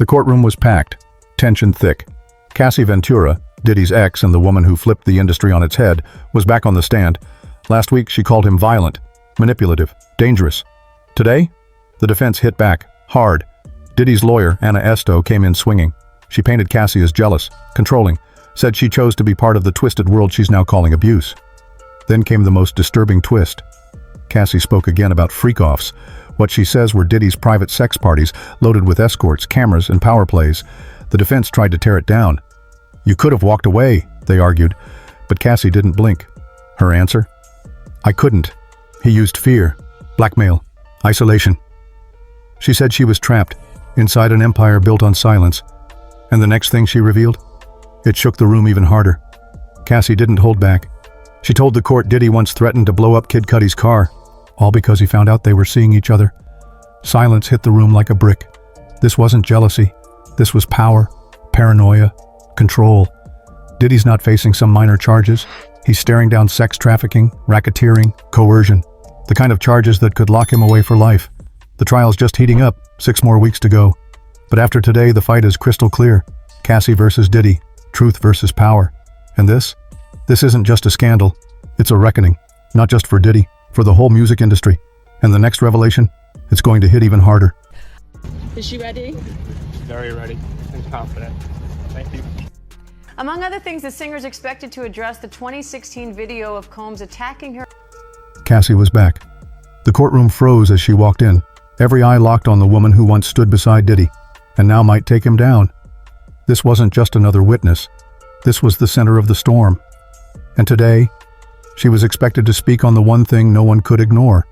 The courtroom was packed, tension thick. Cassie Ventura, Diddy's ex and the woman who flipped the industry on its head, was back on the stand. Last week she called him violent, manipulative, dangerous. Today, the defense hit back, hard. Diddy's lawyer, Anna Esto, came in swinging. She painted Cassie as jealous, controlling, said she chose to be part of the twisted world she's now calling abuse. Then came the most disturbing twist. Cassie spoke again about freak-offs, what she says were Diddy's private sex parties loaded with escorts, cameras, and power plays. The defense tried to tear it down. "You could have walked away," they argued, but Cassie didn't blink. Her answer? "I couldn't. He used fear, blackmail, isolation." She said she was trapped inside an empire built on silence. And the next thing she revealed? It shook the room even harder. Cassie didn't hold back. She told the court Diddy once threatened to blow up Kid Cudi's car, all because he found out they were seeing each other. Silence hit the room like a brick. This wasn't jealousy. This was power, paranoia, control. Diddy's not facing some minor charges. He's staring down sex trafficking, racketeering, coercion, the kind of charges that could lock him away for life. The trial's just heating up, 6 more weeks to go. But after today, the fight is crystal clear. Cassie versus Diddy, truth versus power. And this isn't just a scandal. It's a reckoning, not just for Diddy, for the whole music industry. And the next revelation, it's going to hit even harder. Is she ready? Very ready and confident. Thank you. Among other things, the singer is expected to address the 2016 video of Combs attacking her. Cassie was back. The courtroom froze as she walked in, every eye locked on the woman who once stood beside Diddy, and now might take him down. This wasn't just another witness. This was the center of the storm. And today, she was expected to speak on the one thing no one could ignore: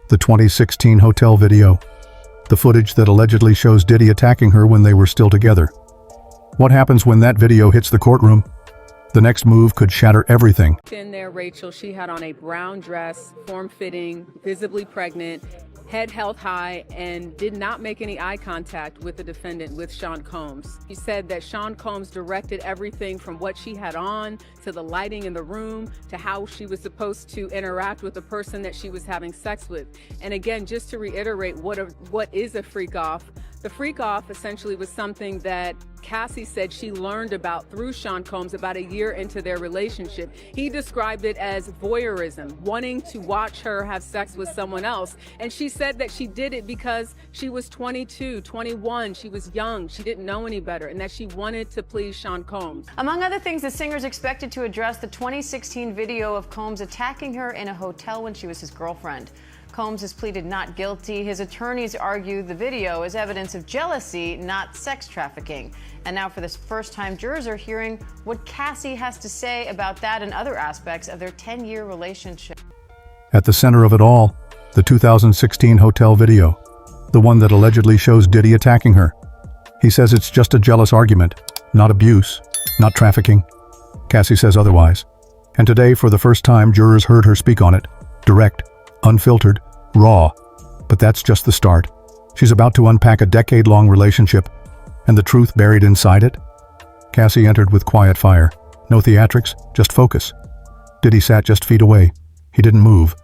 the 2016 hotel video. The footage that allegedly shows Diddy attacking her when they were still together. What happens when that video hits the courtroom? The next move could shatter everything. In there, Rachel, she had on a brown dress, form-fitting, visibly pregnant, head held high, and did not make any eye contact with the defendant, with Sean Combs. She said that Sean Combs directed everything from what she had on, to the lighting in the room, to how she was supposed to interact with the person that she was having sex with. And again, just to reiterate what is a freak-off, the freak-off essentially was something that Cassie said she learned about through Sean Combs about a year into their relationship. He described it as voyeurism, wanting to watch her have sex with someone else. And she said that she did it because she was 22, 21, she was young, she didn't know any better, and that she wanted to please Sean Combs. Among other things, the singer is expected to address the 2016 video of Combs attacking her in a hotel when she was his girlfriend. Combs has pleaded not guilty. His attorneys argue the video is evidence of jealousy, not sex trafficking. And now for the first time, jurors are hearing what Cassie has to say about that and other aspects of their 10-year relationship. At the center of it all, the 2016 hotel video, the one that allegedly shows Diddy attacking her. He says it's just a jealous argument, not abuse, not trafficking. Cassie says otherwise. And today, for the first time, jurors heard her speak on it. Direct, unfiltered, raw. But that's just the start. She's about to unpack a decade-long relationship, and the truth buried inside it. Cassie entered with quiet fire. No theatrics, just focus. Diddy sat just feet away. He didn't move,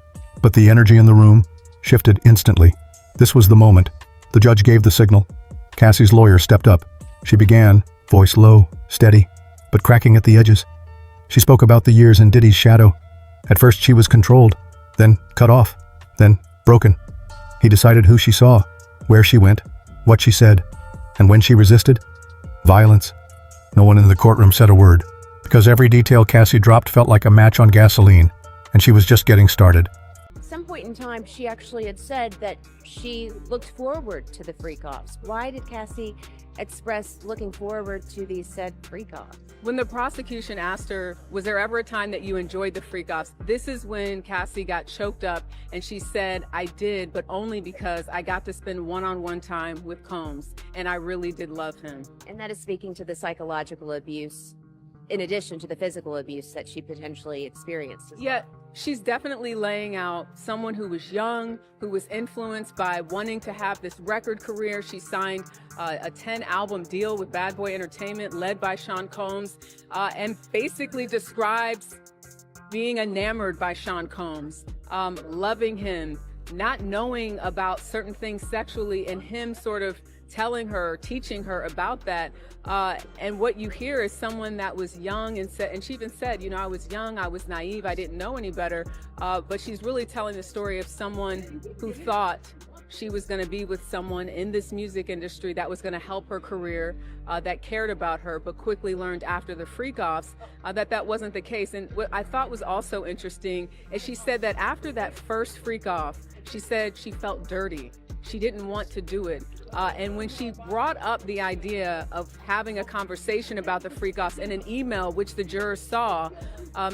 but the energy in the room shifted instantly. This was the moment. The judge gave the signal. Cassie's lawyer stepped up. She began, voice low, steady, but cracking at the edges. She spoke about the years in Diddy's shadow. At first she was controlled, then cut off, then broken. He decided who she saw, where she went, what she said, and when she resisted, violence. No one in the courtroom said a word, because every detail Cassie dropped felt like a match on gasoline, and she was just getting started. At some point in time, she actually had said that she looked forward to the freak-offs. Why did Cassie express looking forward to these said freak-offs? When the prosecution asked her, was there ever a time that you enjoyed the freak-offs? This is when Cassie got choked up and she said, I did, but only because I got to spend one-on-one time with Combs, and I really did love him. And that is speaking to the psychological abuse, in addition to the physical abuse that she potentially experienced. Yeah, she's definitely laying out someone who was young, who was influenced by wanting to have this record career. She signed a 10-album deal with Bad Boy Entertainment, led by Sean Combs, and basically describes being enamored by Sean Combs, loving him, not knowing about certain things sexually, and him sort of telling her, teaching her about that. And what you hear is someone that was young and she even said, I was young, I was naive, I didn't know any better. But she's really telling the story of someone who thought she was going to be with someone in this music industry that was going to help her career, that cared about her, but quickly learned after the freak-offs that wasn't the case. And what I thought was also interesting is she said that after that first freak-off, she said she felt dirty. She didn't want to do it. And when she brought up the idea of having a conversation about the freak-offs in an email, which the jurors saw,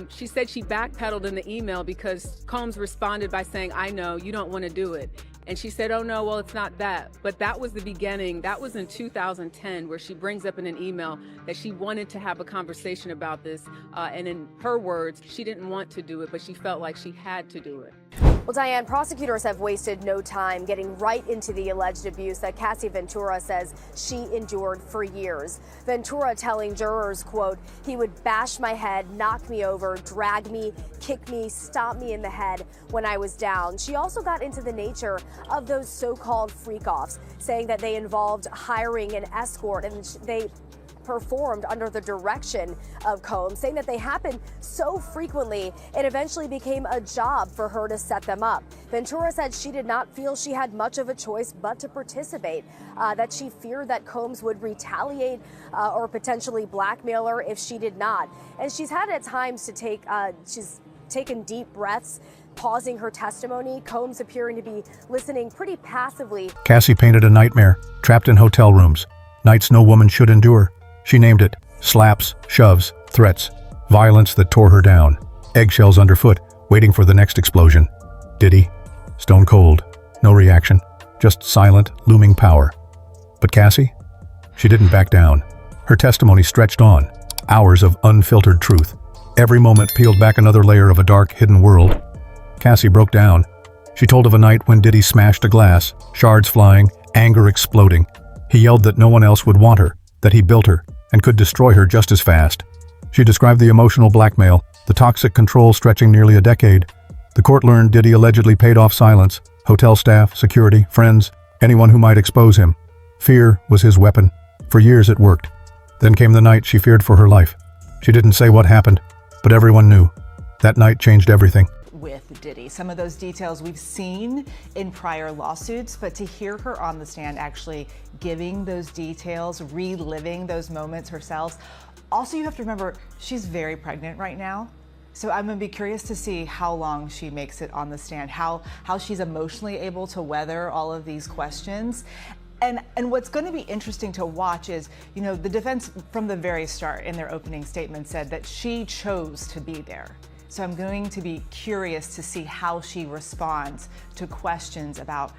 she said she backpedaled in the email because Combs responded by saying, "I know, you don't want to do it." And she said, "Oh no, well, it's not that." But that was the beginning. That was in 2010, where she brings up in an email that she wanted to have a conversation about this. And in her words, she didn't want to do it, but she felt like she had to do it. Well, Diane, prosecutors have wasted no time getting right into the alleged abuse that Cassie Ventura says she endured for years. Ventura telling jurors, quote, "He would bash my head, knock me over, drag me, kick me, stomp me in the head when I was down." She also got into the nature of those so-called freak-offs, saying that they involved hiring an escort and they performed under the direction of Combs, saying that they happened so frequently it eventually became a job for her to set them up. Ventura said she did not feel she had much of a choice but to participate, that she feared that Combs would retaliate or potentially blackmail her if she did not. And she's had at times to she's taken deep breaths, pausing her testimony, Combs appearing to be listening pretty passively. Cassie painted a nightmare, trapped in hotel rooms, nights no woman should endure. She named it slaps, shoves, threats, violence that tore her down, eggshells underfoot, waiting for the next explosion. Diddy, stone cold, no reaction, just silent, looming power. But Cassie? She didn't back down. Her testimony stretched on, hours of unfiltered truth. Every moment peeled back another layer of a dark, hidden world. Cassie broke down. She told of a night when Diddy smashed a glass, shards flying, anger exploding. He yelled that no one else would want her, that he built her, and could destroy her just as fast. She described the emotional blackmail, the toxic control stretching nearly a decade. The court learned Diddy allegedly paid off silence, hotel staff, security, friends, anyone who might expose him. Fear was his weapon. For years it worked. Then came the night she feared for her life. She didn't say what happened, but everyone knew. That night changed everything. With Diddy. Some of those details we've seen in prior lawsuits, but to hear her on the stand actually giving those details, reliving those moments herself. Also, you have to remember, she's very pregnant right now. So I'm gonna be curious to see how long she makes it on the stand, how she's emotionally able to weather all of these questions. And what's going to be interesting to watch is, the defense from the very start in their opening statement said that she chose to be there. So I'm going to be curious to see how she responds to questions about,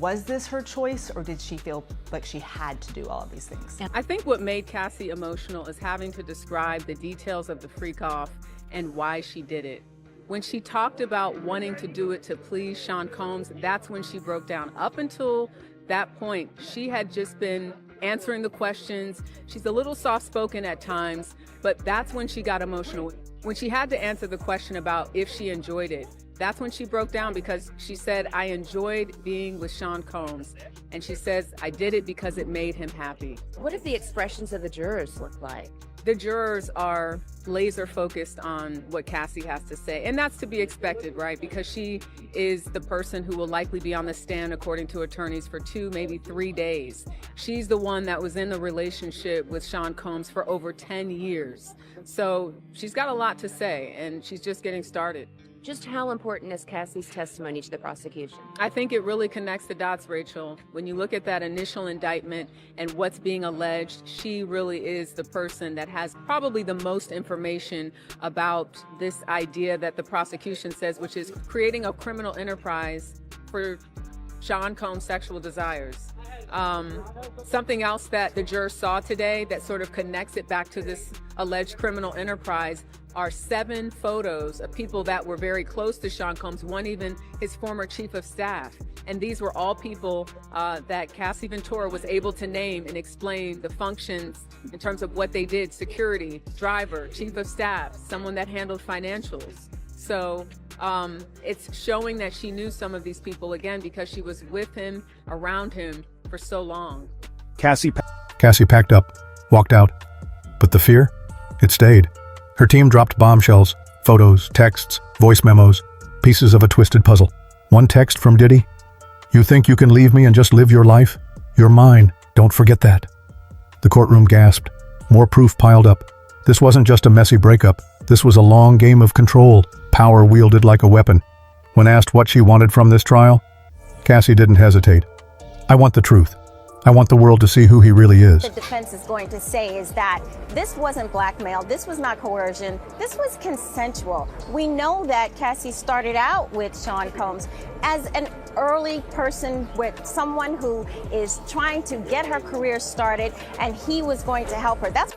was this her choice or did she feel like she had to do all of these things? I think what made Cassie emotional is having to describe the details of the freak-off and why she did it. When she talked about wanting to do it to please Sean Combs, that's when she broke down. Up until that point, she had just been answering the questions. She's a little soft-spoken at times, but that's when she got emotional. When she had to answer the question about if she enjoyed it, that's when she broke down, because she said, "I enjoyed being with Sean Combs." And she says, "I did it because it made him happy." What did the expressions of the jurors look like? The jurors are laser focused on what Cassie has to say. And that's to be expected, right? Because she is the person who will likely be on the stand, according to attorneys, for 2, maybe 3 days. She's the one that was in the relationship with Sean Combs for over 10 years. So she's got a lot to say, and she's just getting started. Just how important is Cassie's testimony to the prosecution? I think it really connects the dots, Rachel. When you look at that initial indictment and what's being alleged, she really is the person that has probably the most information about this idea that the prosecution says, which is creating a criminal enterprise for Sean Combs' sexual desires. Something else that the jurors saw today that sort of connects it back to this alleged criminal enterprise are 7 photos of people that were very close to Sean Combs, one even his former chief of staff. And these were all people that Cassie Ventura was able to name and explain the functions in terms of what they did: security, driver, chief of staff, someone that handled financials. So it's showing that she knew some of these people, again, because she was with him, around him for so long. Cassie packed up, walked out. But the fear? It stayed. Her team dropped bombshells, photos, texts, voice memos, pieces of a twisted puzzle. One text from Diddy: "You think you can leave me and just live your life? You're mine. Don't forget that." The courtroom gasped. More proof piled up. This wasn't just a messy breakup. This was a long game of control, power wielded like a weapon. When asked what she wanted from this trial, Cassie didn't hesitate. "I want the truth. I want the world to see who he really is." The defense is going to say is that this wasn't blackmail, this was not coercion, this was consensual. We know that Cassie started out with Sean Combs as an early person with someone who is trying to get her career started, and he was going to help her. That's